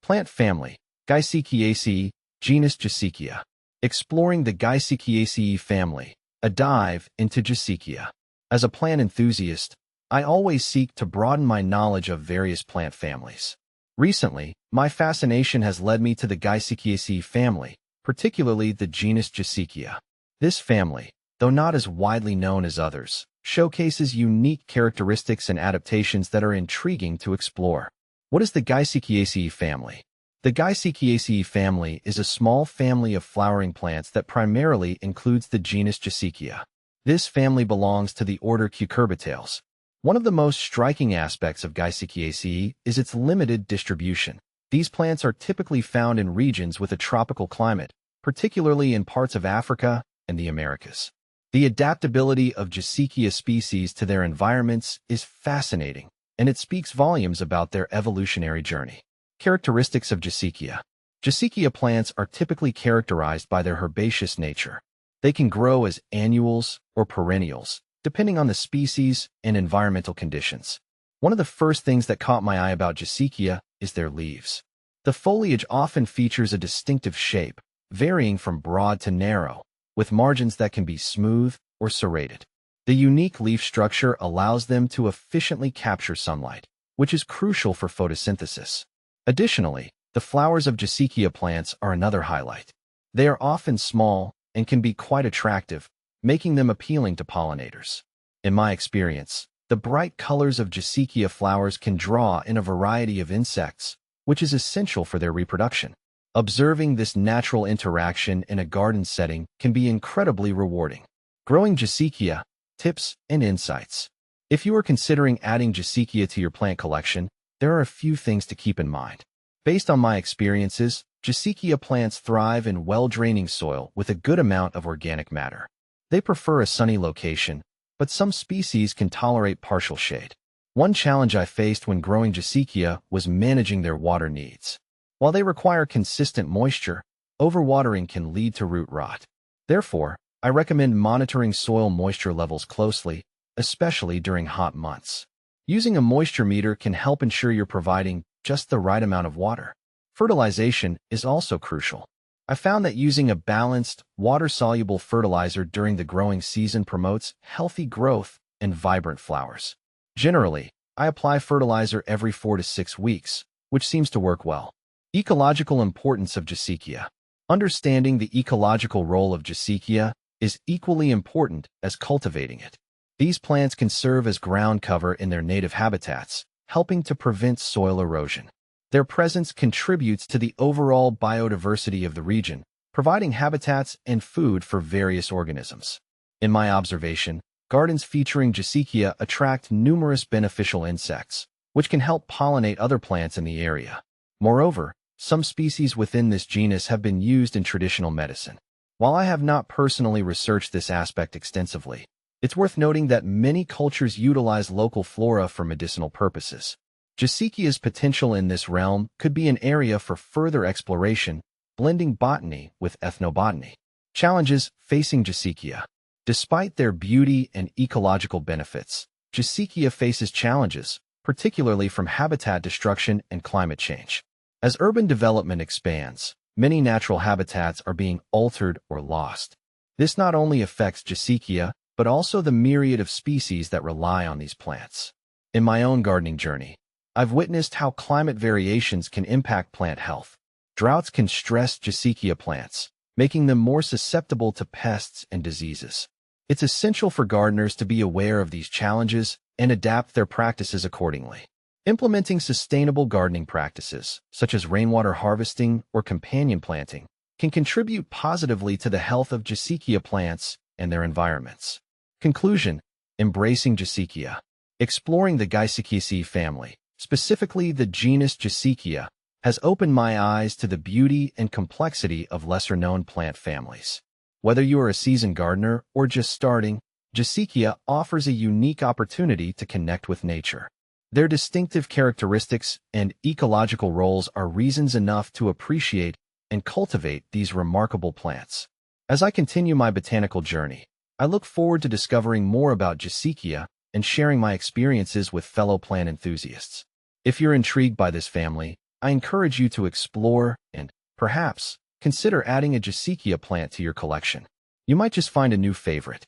Plant family, Gisekiaceae, genus Gisekia. Exploring the Gisekiaceae family, a dive into Gisekia. As a plant enthusiast, I always seek to broaden my knowledge of various plant families. Recently, my fascination has led me to the Gisekiaceae family, particularly the genus Gisekia. This family, though not as widely known as others, showcases unique characteristics and adaptations that are intriguing to explore. What is the Gisekiaceae family? The Gisekiaceae family is a small family of flowering plants that primarily includes the genus Gisekia. This family belongs to the order Cucurbitales. One of the most striking aspects of Gisekiaceae is its limited distribution. These plants are typically found in regions with a tropical climate, particularly in parts of Africa and the Americas. The adaptability of Gisekia species to their environments is fascinating, and it speaks volumes about their evolutionary journey. Characteristics of Gisekia. Gisekia plants are typically characterized by their herbaceous nature. They can grow as annuals or perennials, depending on the species and environmental conditions. One of the first things that caught my eye about Gisekia is their leaves. The foliage often features a distinctive shape, varying from broad to narrow, with margins that can be smooth or serrated. The unique leaf structure allows them to efficiently capture sunlight, which is crucial for photosynthesis. Additionally, the flowers of Gisekia plants are another highlight. They are often small and can be quite attractive, making them appealing to pollinators. In my experience, the bright colors of Gisekia flowers can draw in a variety of insects, which is essential for their reproduction. Observing this natural interaction in a garden setting can be incredibly rewarding. Growing Gisekia, tips and insights. If you are considering adding Gisekia to your plant collection, there are a few things to keep in mind. Based on my experiences, Gisekia plants thrive in well-draining soil with a good amount of organic matter. They prefer a sunny location, but some species can tolerate partial shade. One challenge I faced when growing Gisekia was managing their water needs. While they require consistent moisture, overwatering can lead to root rot. Therefore, I recommend monitoring soil moisture levels closely, especially during hot months. Using a moisture meter can help ensure you're providing just the right amount of water. Fertilization is also crucial. I found that using a balanced, water-soluble fertilizer during the growing season promotes healthy growth and vibrant flowers. Generally, I apply fertilizer every 4 to 6 weeks, which seems to work well. Ecological importance of Gisekia. Understanding the ecological role of Gisekia is equally important as cultivating it. These plants can serve as ground cover in their native habitats, helping to prevent soil erosion. Their presence contributes to the overall biodiversity of the region, providing habitats and food for various organisms. In my observation, gardens featuring Gisekia attract numerous beneficial insects, which can help pollinate other plants in the area. Moreover, some species within this genus have been used in traditional medicine. While I have not personally researched this aspect extensively, it's worth noting that many cultures utilize local flora for medicinal purposes. Gisekia's potential in this realm could be an area for further exploration, blending botany with ethnobotany. Challenges facing Gisekia. Despite their beauty and ecological benefits, Gisekia faces challenges, particularly from habitat destruction and climate change. As urban development expands, many natural habitats are being altered or lost. This not only affects Gisekia, but also the myriad of species that rely on these plants. In my own gardening journey, I've witnessed how climate variations can impact plant health. Droughts can stress Gisekia plants, making them more susceptible to pests and diseases. It's essential for gardeners to be aware of these challenges and adapt their practices accordingly. Implementing sustainable gardening practices, such as rainwater harvesting or companion planting, can contribute positively to the health of Gisekia plants and their environments. Conclusion: embracing Gisekia. Exploring the Gisekiaceae family, specifically the genus Gisekia, has opened my eyes to the beauty and complexity of lesser-known plant families. Whether you are a seasoned gardener or just starting, Gisekia offers a unique opportunity to connect with nature. Their distinctive characteristics and ecological roles are reasons enough to appreciate and cultivate these remarkable plants. As I continue my botanical journey, I look forward to discovering more about Gisekia and sharing my experiences with fellow plant enthusiasts. If you're intrigued by this family, I encourage you to explore and, perhaps, consider adding a Gisekia plant to your collection. You might just find a new favorite.